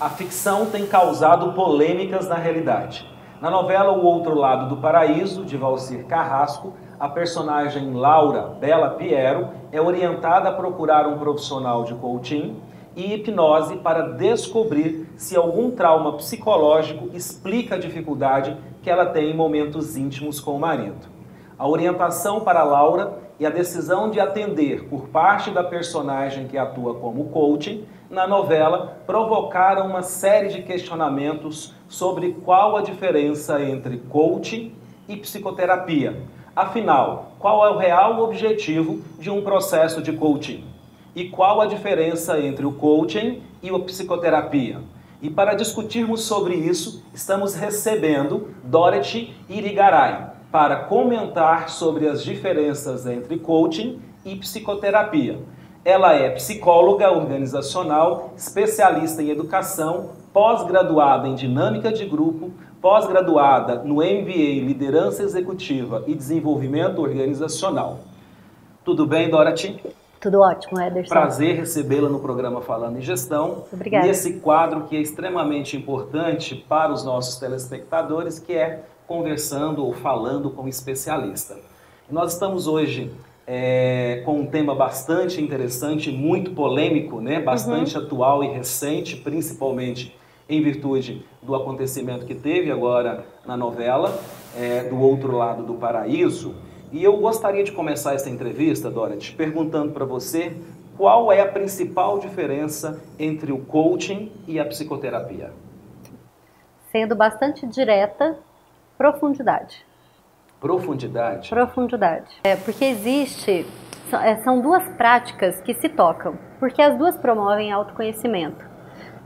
A ficção tem causado polêmicas na realidade. Na novela O Outro Lado do Paraíso, de Valcir Carrasco, a personagem Laura Bela Piero é orientada a procurar um profissional de coaching e hipnose para descobrir se algum trauma psicológico explica a dificuldade que ela tem em momentos íntimos com o marido. A orientação para Laura e a decisão de atender por parte da personagem que atua como coaching na novela provocaram uma série de questionamentos sobre qual a diferença entre coaching e psicoterapia. Afinal, qual é o real objetivo de um processo de coaching? E qual a diferença entre o coaching e a psicoterapia? E para discutirmos sobre isso, estamos recebendo Dorothy Irigaray para comentar sobre as diferenças entre coaching e psicoterapia. Ela é psicóloga organizacional, especialista em educação, pós-graduada em dinâmica de grupo, pós-graduada no MBA Liderança Executiva e Desenvolvimento Organizacional. Tudo bem, Dorothy? Tudo ótimo, Ederson. Prazer recebê-la no programa Falando em Gestão. Obrigada. Nesse quadro que é extremamente importante para os nossos telespectadores, que é conversando ou falando com um especialista. Nós estamos hoje com um tema bastante interessante, muito polêmico, né? Bastante atual e recente, principalmente em virtude do acontecimento que teve agora na novela, do Outro Lado do Paraíso. E eu gostaria de começar essa entrevista, Dorothy, perguntando para você qual é a principal diferença entre o coaching e a psicoterapia. Sendo bastante direta, profundidade. Profundidade? Profundidade. Porque são duas práticas que se tocam, porque as duas promovem autoconhecimento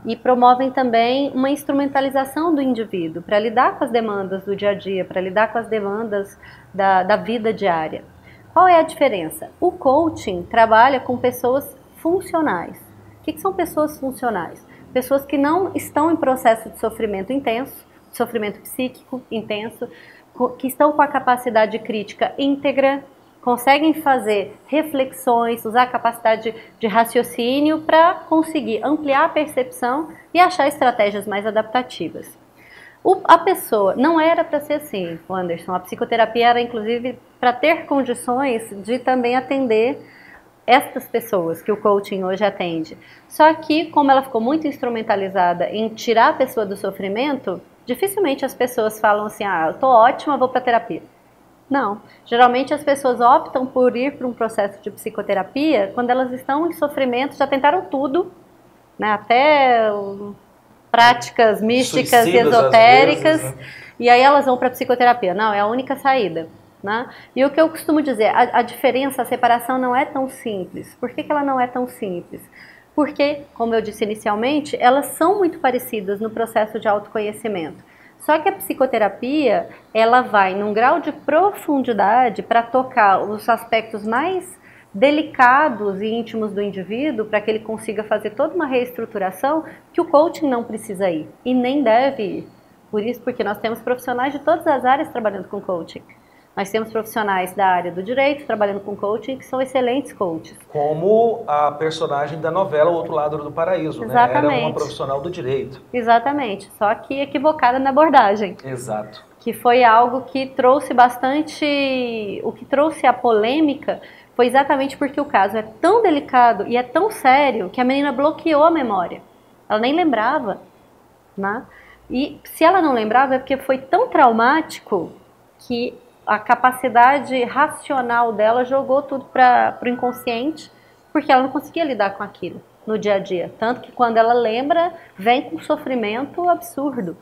e promovem também uma instrumentalização do indivíduo para lidar com as demandas do dia a dia, para lidar com as demandas da vida diária. Qual é a diferença? O coaching trabalha com pessoas funcionais. O que são pessoas funcionais? Pessoas que não estão em processo de sofrimento intenso, sofrimento psíquico intenso, que estão com a capacidade crítica íntegra, conseguem fazer reflexões, usar a capacidade de raciocínio para conseguir ampliar a percepção e achar estratégias mais adaptativas. A pessoa não era para ser assim, Anderson. A psicoterapia era inclusive para ter condições de também atender estas pessoas que o coaching hoje atende. Só que, como ela ficou muito instrumentalizada em tirar a pessoa do sofrimento, dificilmente as pessoas falam assim, eu tô ótima, vou para terapia. Não. Geralmente as pessoas optam por ir para um processo de psicoterapia quando elas estão em sofrimento, já tentaram tudo, né? Até práticas místicas e esotéricas, vezes, né? E aí elas vão para a psicoterapia. Não, é a única saída. Né? E o que eu costumo dizer, a diferença, a separação não é tão simples. Por que ela não é tão simples? Porque, como eu disse inicialmente, elas são muito parecidas no processo de autoconhecimento. Só que a psicoterapia, ela vai num grau de profundidade para tocar os aspectos mais delicados e íntimos do indivíduo, para que ele consiga fazer toda uma reestruturação que o coaching não precisa ir e nem deve ir. Por isso, porque nós temos profissionais de todas as áreas trabalhando com coaching. Nós temos profissionais da área do direito trabalhando com coaching que são excelentes coaches. Como a personagem da novela O Outro Lado do Paraíso, exatamente, né? Era uma profissional do direito. Exatamente, só que equivocada na abordagem. Exato. Que foi algo que trouxe bastante... O que trouxe a polêmica foi exatamente porque o caso é tão delicado e é tão sério que a menina bloqueou a memória. Ela nem lembrava, né? E se ela não lembrava é porque foi tão traumático que a capacidade racional dela jogou tudo para o inconsciente, porque ela não conseguia lidar com aquilo no dia a dia. Tanto que quando ela lembra, vem com um sofrimento absurdo.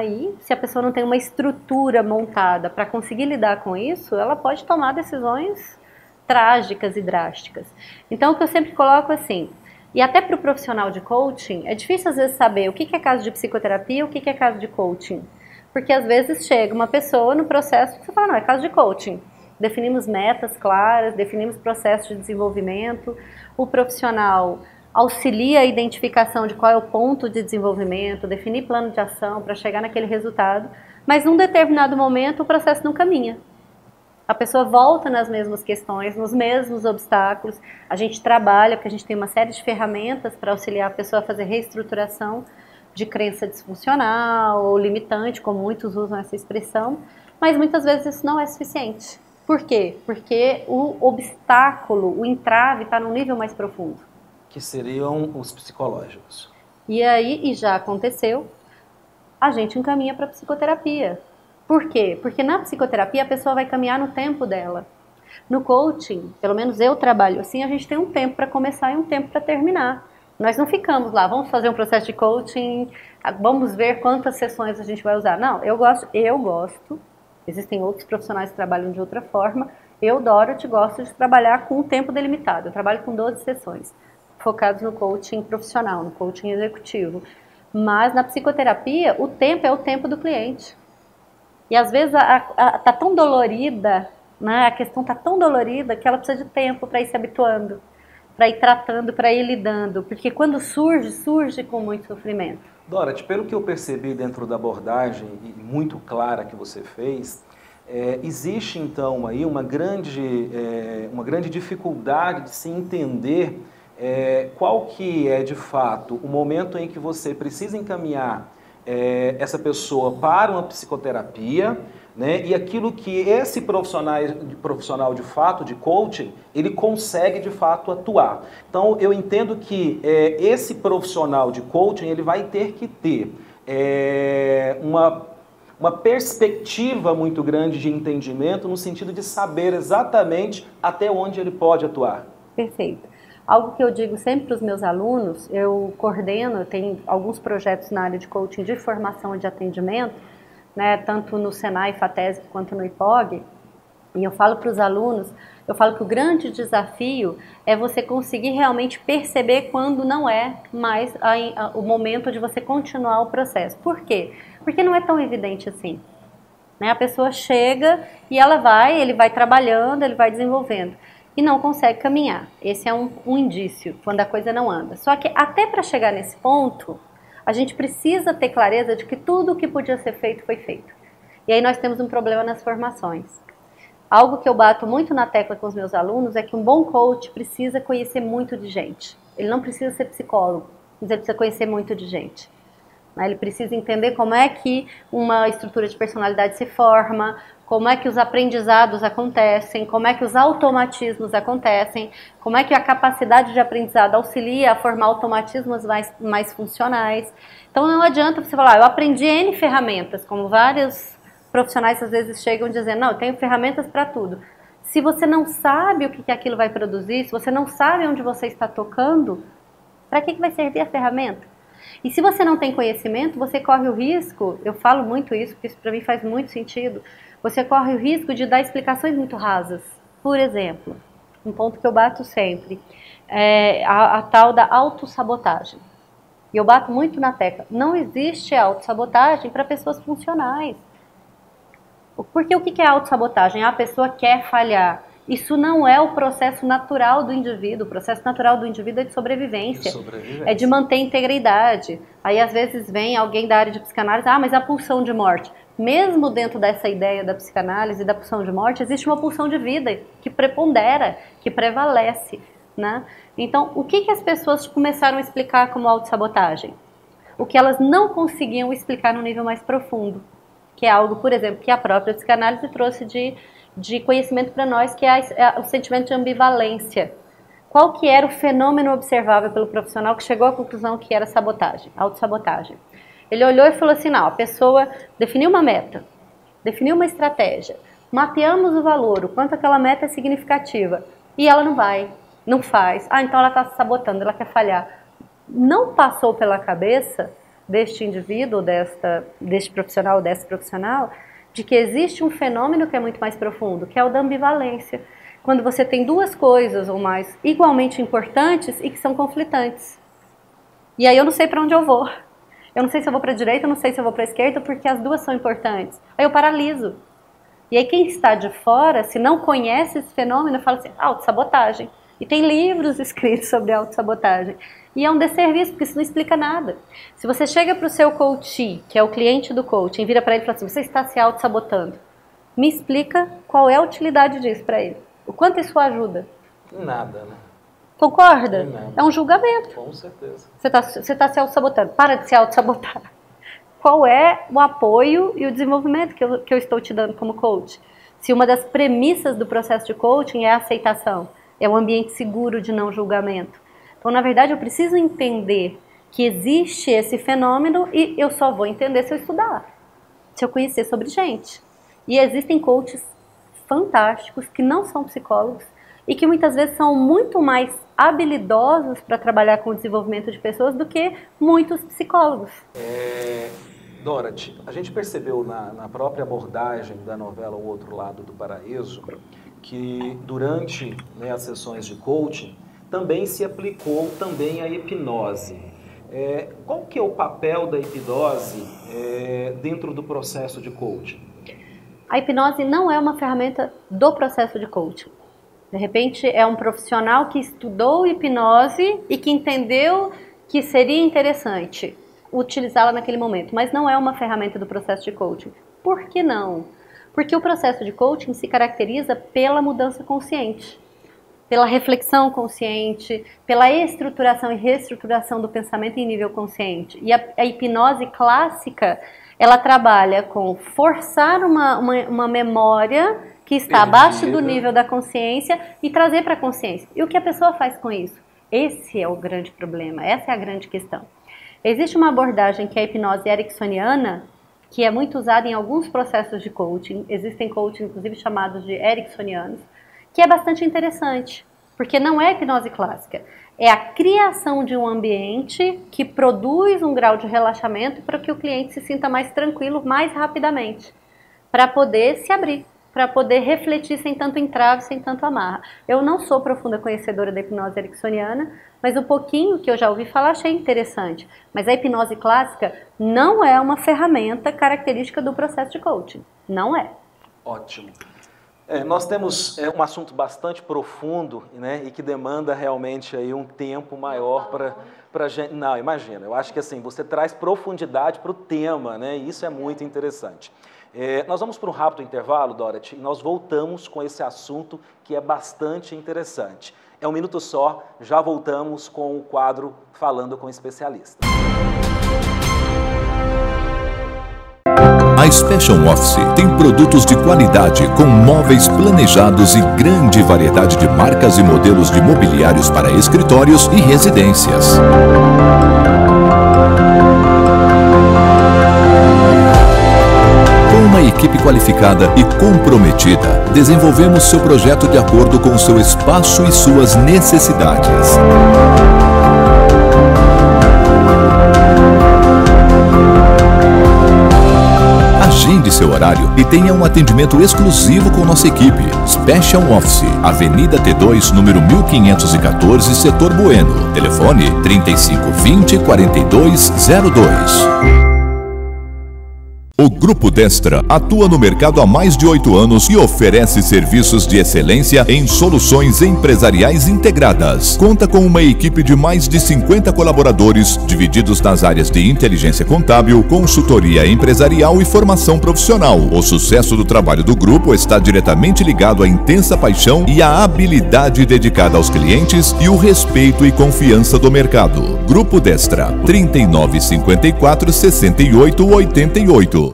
E se a pessoa não tem uma estrutura montada para conseguir lidar com isso, ela pode tomar decisões trágicas e drásticas. Então, o que eu sempre coloco assim, e até para o profissional de coaching, é difícil às vezes saber o que é caso de psicoterapia e o que é caso de coaching. Porque às vezes chega uma pessoa no processo que você fala, não, é caso de coaching. Definimos metas claras, definimos processos de desenvolvimento, o profissional auxilia a identificação de qual é o ponto de desenvolvimento, definir plano de ação para chegar naquele resultado, mas num determinado momento o processo não caminha. A pessoa volta nas mesmas questões, nos mesmos obstáculos, a gente trabalha, porque a gente tem uma série de ferramentas para auxiliar a pessoa a fazer reestruturação, de crença disfuncional ou limitante, como muitos usam essa expressão, mas muitas vezes isso não é suficiente. Por quê? Porque o obstáculo, o entrave está num nível mais profundo. Que seriam os psicológicos. E aí, e já aconteceu, a gente encaminha para psicoterapia. Por quê? Porque na psicoterapia a pessoa vai caminhar no tempo dela. No coaching, pelo menos eu trabalho assim, a gente tem um tempo para começar e um tempo para terminar. Nós não ficamos lá, vamos fazer um processo de coaching, vamos ver quantas sessões a gente vai usar. Não, eu gosto, existem outros profissionais que trabalham de outra forma, eu, Dorothy, gosto de trabalhar com um tempo delimitado. Eu trabalho com 12 sessões, focados no coaching profissional, no coaching executivo. Mas na psicoterapia, o tempo é o tempo do cliente. E às vezes tá tão dolorida, né? A questão tá tão dolorida que ela precisa de tempo para ir se habituando, para ir tratando, para ir lidando. Porque quando surge com muito sofrimento. Dorothy, pelo que eu percebi dentro da abordagem muito clara que você fez, existe então aí uma grande dificuldade de se entender qual que é de fato o momento em que você precisa encaminhar essa pessoa para uma psicoterapia, né, e aquilo que esse profissional de fato, de coaching, ele consegue de fato atuar. Então eu entendo que esse profissional de coaching ele vai ter que ter uma perspectiva muito grande de entendimento no sentido de saber exatamente até onde ele pode atuar. Perfeito. Algo que eu digo sempre para os meus alunos, eu coordeno, eu tenho alguns projetos na área de coaching de formação e de atendimento, né, tanto no Senai, FATESP quanto no IPOG, e eu falo para os alunos, eu falo que o grande desafio é você conseguir realmente perceber quando não é mais o momento de você continuar o processo. Por quê? Porque não é tão evidente assim. Né? A pessoa chega e ele vai trabalhando, ele vai desenvolvendo. E não consegue caminhar. Esse é um indício, quando a coisa não anda. Só que até para chegar nesse ponto, a gente precisa ter clareza de que tudo o que podia ser feito foi feito. E aí nós temos um problema nas formações. Algo que eu bato muito na tecla com os meus alunos é que um bom coach precisa conhecer muito de gente. Ele não precisa ser psicólogo, mas ele precisa conhecer muito de gente. Ele precisa entender como é que uma estrutura de personalidade se forma, como é que os aprendizados acontecem, como é que os automatismos acontecem, como é que a capacidade de aprendizado auxilia a formar automatismos mais funcionais. Então não adianta você falar, eu aprendi N ferramentas, como vários profissionais às vezes chegam dizendo, não, eu tenho ferramentas para tudo. Se você não sabe o que aquilo vai produzir, se você não sabe onde você está tocando, para que vai servir a ferramenta? E se você não tem conhecimento, você corre o risco, eu falo muito isso, porque isso para mim faz muito sentido, você corre o risco de dar explicações muito rasas. Por exemplo, um ponto que eu bato sempre, é a tal da autossabotagem. E eu bato muito na tecla, não existe autossabotagem para pessoas funcionais. Porque o que é autossabotagem? A pessoa quer falhar. Isso não é o processo natural do indivíduo. O processo natural do indivíduo é de sobrevivência. É de manter a integridade. Aí às vezes vem alguém da área de psicanálise, mas a pulsão de morte. Mesmo dentro dessa ideia da psicanálise e da pulsão de morte, existe uma pulsão de vida que prepondera, que prevalece. Né? Então, o que as pessoas começaram a explicar como autossabotagem? O que elas não conseguiam explicar no nível mais profundo. Que é algo, por exemplo, que a própria psicanálise trouxe de conhecimento para nós, que é o sentimento de ambivalência. Qual que era o fenômeno observável pelo profissional que chegou à conclusão que era sabotagem, autossabotagem? Ele olhou e falou assim, não, a pessoa definiu uma meta, definiu uma estratégia, mapeamos o valor, o quanto aquela meta é significativa, e ela não vai, não faz. Então ela está se sabotando, ela quer falhar. Não passou pela cabeça deste indivíduo, deste profissional, desse profissional, de que existe um fenômeno que é muito mais profundo, que é o da ambivalência. Quando você tem duas coisas ou mais igualmente importantes e que são conflitantes. E aí eu não sei para onde eu vou. Eu não sei se eu vou para a direita, eu não sei se eu vou para a esquerda, porque as duas são importantes. Aí eu paraliso. E aí quem está de fora, se não conhece esse fenômeno, fala assim, autossabotagem. E tem livros escritos sobre autossabotagem. E é um desserviço, porque isso não explica nada. Se você chega para o seu coachee, que é o cliente do coaching, vira para ele e fala assim, você está se autossabotando. Me explica qual é a utilidade disso para ele. O quanto isso ajuda? Nada, né? Concorda? É um julgamento. Com certeza. Você tá se auto-sabotando. Para de se auto-sabotar. Qual é o apoio e o desenvolvimento que eu estou te dando como coach? Se uma das premissas do processo de coaching é a aceitação, é um ambiente seguro de não julgamento. Então, na verdade, eu preciso entender que existe esse fenômeno e eu só vou entender se eu estudar, se eu conhecer sobre gente. E existem coaches fantásticos que não são psicólogos e que muitas vezes são muito mais habilidosos para trabalhar com o desenvolvimento de pessoas do que muitos psicólogos. Dorothy, a gente percebeu na própria abordagem da novela O Outro Lado do Paraíso que durante, né, as sessões de coaching também se aplicou também a hipnose. Qual que é o papel da hipnose dentro do processo de coaching? A hipnose não é uma ferramenta do processo de coaching. De repente é um profissional que estudou hipnose e que entendeu que seria interessante utilizá-la naquele momento, mas não é uma ferramenta do processo de coaching. Por que não? Porque o processo de coaching se caracteriza pela mudança consciente, pela reflexão consciente, pela estruturação e reestruturação do pensamento em nível consciente. E a hipnose clássica, ela trabalha com forçar uma memória que está abaixo do nível da consciência e trazer para a consciência. E o que a pessoa faz com isso? Esse é o grande problema, essa é a grande questão. Existe uma abordagem que é a hipnose ericksoniana, que é muito usada em alguns processos de coaching. Existem coaching, inclusive, chamados de ericksonianos, que é bastante interessante, porque não é hipnose clássica. É a criação de um ambiente que produz um grau de relaxamento para que o cliente se sinta mais tranquilo mais rapidamente, para poder se abrir, para poder refletir sem tanto entrave, sem tanto amarra. Eu não sou profunda conhecedora da hipnose ericksoniana, mas o pouquinho que eu já ouvi falar achei interessante. Mas a hipnose clássica não é uma ferramenta característica do processo de coaching. Não é. Ótimo. Nós temos um assunto bastante profundo, né, e que demanda realmente aí um tempo maior para gente. Não, imagina, eu acho que assim, você traz profundidade para o tema, né, e isso é muito interessante. Nós vamos para um rápido intervalo, Dorothy, e nós voltamos com esse assunto que é bastante interessante. É um minuto só, já voltamos com o quadro Falando com Especialista. A Special Office tem produtos de qualidade com móveis planejados e grande variedade de marcas e modelos de mobiliários para escritórios e residências. Com uma equipe qualificada e comprometida, desenvolvemos seu projeto de acordo com seu espaço e suas necessidades. Agende seu horário e tenha um atendimento exclusivo com nossa equipe. Special Office, Avenida T2, número 1514, Setor Bueno. Telefone 3520-4202. O Grupo Destra atua no mercado há mais de 8 anos e oferece serviços de excelência em soluções empresariais integradas. Conta com uma equipe de mais de 50 colaboradores, divididos nas áreas de inteligência contábil, consultoria empresarial e formação profissional. O sucesso do trabalho do grupo está diretamente ligado à intensa paixão e à habilidade dedicada aos clientes e o respeito e confiança do mercado. Grupo Destra, 3954-6888.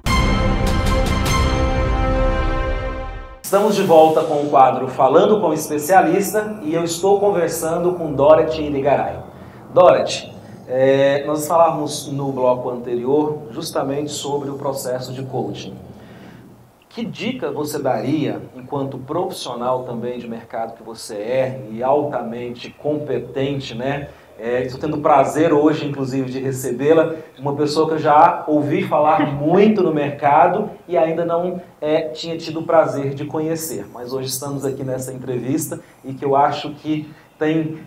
Estamos de volta com o quadro Falando com o Especialista e eu estou conversando com Dorothy Irigaray. Dorothy, nós falávamos no bloco anterior justamente sobre o processo de coaching. Que dica você daria, enquanto profissional também de mercado que você é e altamente competente, né? Estou tendo o prazer hoje, inclusive, de recebê-la, uma pessoa que eu já ouvi falar muito no mercado e ainda não tinha tido o prazer de conhecer. Mas hoje estamos aqui nessa entrevista e que eu acho que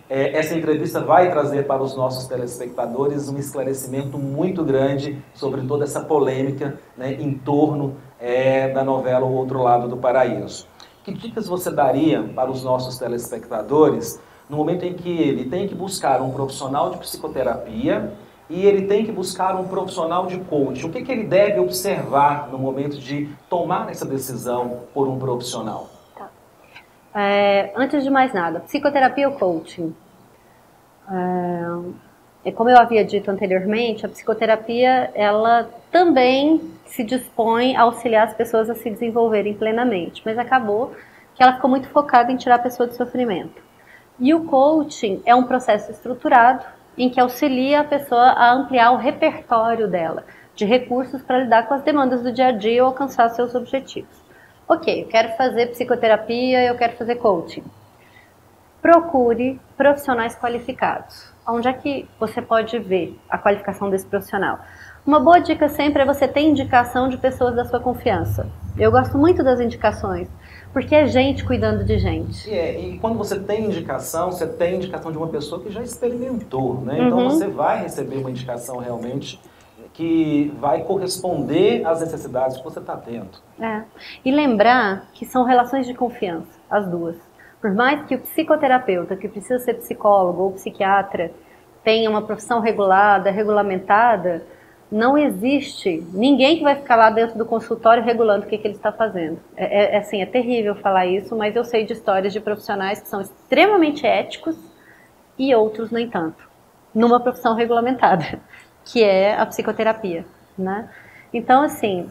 essa entrevista vai trazer para os nossos telespectadores um esclarecimento muito grande sobre toda essa polêmica, né, em torno da novela O Outro Lado do Paraíso. Que dicas você daria para os nossos telespectadores no momento em que ele tem que buscar um profissional de psicoterapia e ele tem que buscar um profissional de coaching? O que ele deve observar no momento de tomar essa decisão por um profissional? Antes de mais nada, psicoterapia ou coaching? Como eu havia dito anteriormente, a psicoterapia, ela também se dispõe a auxiliar as pessoas a se desenvolverem plenamente, mas acabou que ela ficou muito focada em tirar a pessoa do sofrimento. E o coaching é um processo estruturado em que auxilia a pessoa a ampliar o repertório dela, de recursos para lidar com as demandas do dia a dia ou alcançar seus objetivos. Ok, eu quero fazer psicoterapia, eu quero fazer coaching. Procure profissionais qualificados. Onde é que você pode ver a qualificação desse profissional? Uma boa dica sempre é você ter indicação de pessoas da sua confiança. Eu gosto muito das indicações, porque é gente cuidando de gente. E quando você tem indicação, você tem indicação de uma pessoa que já experimentou, né? Então você vai receber uma indicação realmente que vai corresponder às necessidades que você está tendo. E lembrar que são relações de confiança, as duas. Por mais que o psicoterapeuta, que precisa ser psicólogo ou psiquiatra, tenha uma profissão regulada, regulamentada, não existe ninguém que vai ficar lá dentro do consultório regulando o que ele está fazendo. Assim, é terrível falar isso, mas eu sei de histórias de profissionais que são extremamente éticos e outros nem tanto, numa profissão regulamentada, que é a psicoterapia, né? Então, assim,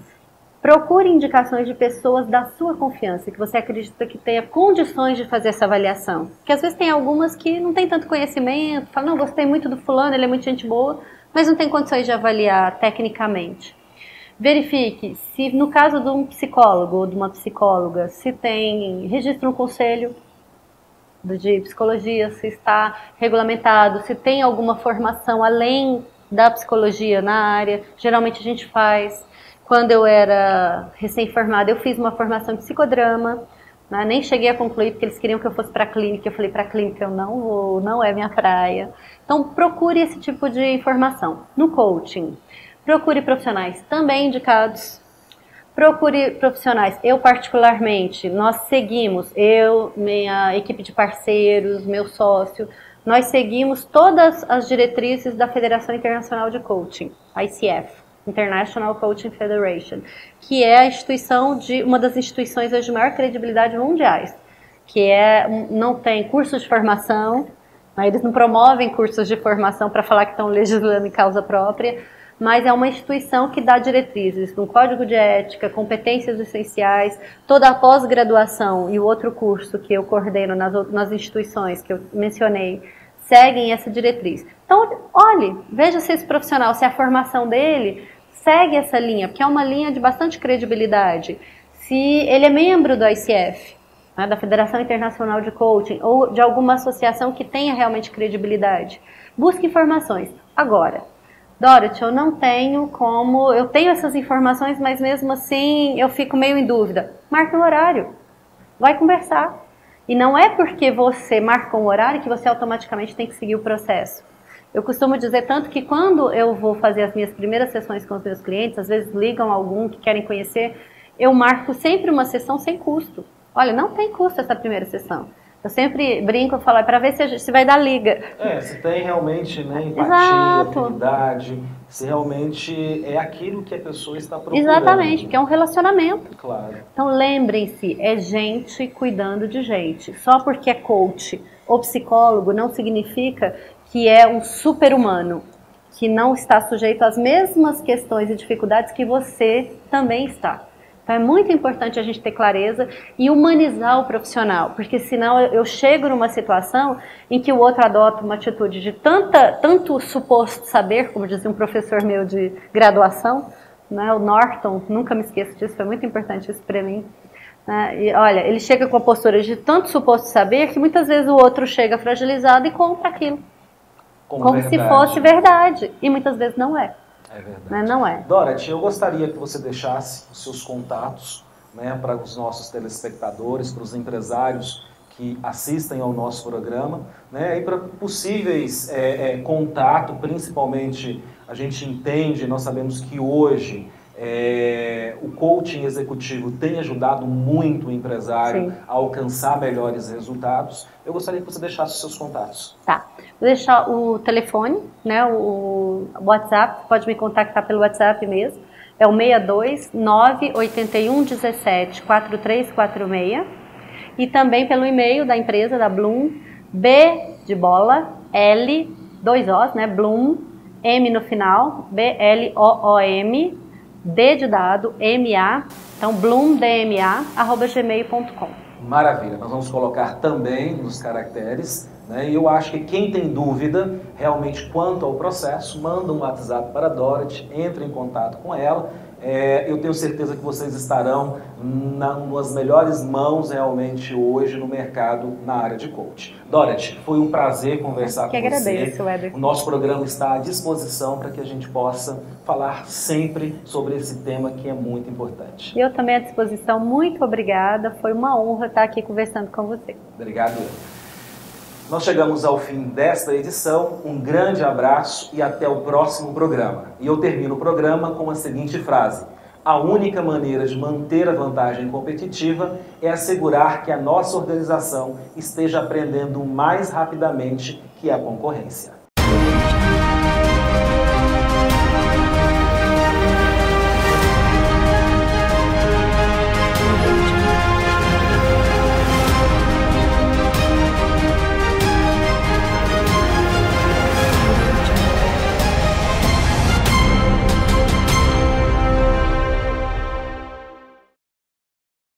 procure indicações de pessoas da sua confiança, que você acredita que tenha condições de fazer essa avaliação. Porque às vezes tem algumas que não tem tanto conhecimento, falam, não, gostei muito do fulano, ele é muito gente boa, mas não tem condições de avaliar tecnicamente. Verifique se, no caso de um psicólogo ou de uma psicóloga, se tem registro no conselho de psicologia, se está regulamentado, se tem alguma formação além da psicologia na área. Geralmente a gente faz. Quando eu era recém-formada, eu fiz uma formação em psicodrama, né? Nem cheguei a concluir porque eles queriam que eu fosse para a clínica. Eu falei, para a clínica eu não vou, não é minha praia. Então procure esse tipo de informação. No coaching, procure profissionais também indicados. Procure profissionais. Eu particularmente, nós seguimos, eu, minha equipe de parceiros, meu sócio, nós seguimos todas as diretrizes da Federação Internacional de Coaching, ICF. International Coaching Federation, que é a instituição uma das instituições de maior credibilidade mundiais, que não tem cursos de formação, eles não promovem cursos de formação para falar que estão legislando em causa própria, mas é uma instituição que dá diretrizes, um código de ética, competências essenciais, toda a pós-graduação e o outro curso que eu coordeno nas instituições que eu mencionei, seguem essa diretriz. Então, olhe, veja se esse profissional, se a formação dele segue essa linha, porque é uma linha de bastante credibilidade. Se ele é membro do ICF, né, da Federação Internacional de Coaching, ou de alguma associação que tenha realmente credibilidade, busque informações. Agora, Dorothy, eu não tenho como, eu tenho essas informações, mas mesmo assim eu fico meio em dúvida. Marca um horário, vai conversar. E não é porque você marcou um horário que você automaticamente tem que seguir o processo. Eu costumo dizer tanto que quando eu vou fazer as minhas primeiras sessões com os meus clientes, às vezes ligam algum que querem conhecer, eu marco sempre uma sessão sem custo. Olha, não tem custo essa primeira sessão. Eu sempre brinco, eu falo, para ver se vai dar liga. Se tem realmente, né, empatia, Exato. Afinidade, se realmente é aquilo que a pessoa está procurando. Exatamente, porque é um relacionamento. Claro. Então lembrem-se, é gente cuidando de gente. Só porque é coach ou psicólogo não significa que é um super-humano, que não está sujeito às mesmas questões e dificuldades que você também está. Então é muito importante a gente ter clareza e humanizar o profissional, porque senão eu chego numa situação em que o outro adota uma atitude de tanto suposto saber, como dizia um professor meu de graduação, né, o Norton, nunca me esqueço disso, foi muito importante isso para mim. E olha, ele chega com a postura de tanto suposto saber que muitas vezes o outro chega fragilizado e compra aquilo. Como se fosse verdade. E muitas vezes não é. É verdade. Né? Não é. Dorothy, eu gostaria que você deixasse os seus contatos, né, para os nossos telespectadores, para os empresários que assistem ao nosso programa, né, e para possíveis contato, principalmente a gente entende, nós sabemos que hoje o coaching executivo tem ajudado muito o empresário a alcançar melhores resultados. Eu gostaria que você deixasse os seus contatos. Tá. Vou deixar o telefone, né, o WhatsApp, pode me contactar pelo WhatsApp mesmo. É o 62 981 17 4346. E também pelo e-mail da empresa, da Bloom, B de bola, L, 2 Os, né? Bloom, M no final, B-L-O-O-M, D de dado, M-A, então bloomdma@gmail.com. Maravilha, nós vamos colocar também nos caracteres, né? E eu acho que quem tem dúvida realmente quanto ao processo, manda um WhatsApp para a Dorothy, entre em contato com ela. Eu tenho certeza que vocês estarão nas melhores mãos realmente hoje no mercado na área de coach. Dorothy, foi um prazer conversar com agradeço, você. Éder. O nosso programa está à disposição para que a gente possa falar sempre sobre esse tema que é muito importante. Eu também à disposição, muito obrigada, foi uma honra estar aqui conversando com você. Obrigado. Nós chegamos ao fim desta edição, um grande abraço e até o próximo programa. E eu termino o programa com a seguinte frase: a única maneira de manter a vantagem competitiva é assegurar que a nossa organização esteja aprendendo mais rapidamente que a concorrência.